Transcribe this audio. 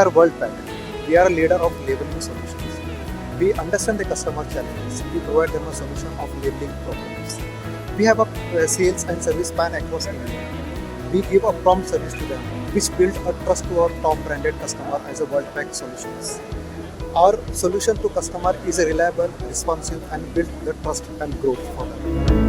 are Worldpack. We are a leader of labeling solutions. We understand the customer challenges. We provide them a solution of labeling problems. We have a sales and service span across India. We give a prompt service to them, which build a trust to our top branded customer as a Worldpack solutions. Our solution to customer is a reliable, responsive, and build the trust and growth for them.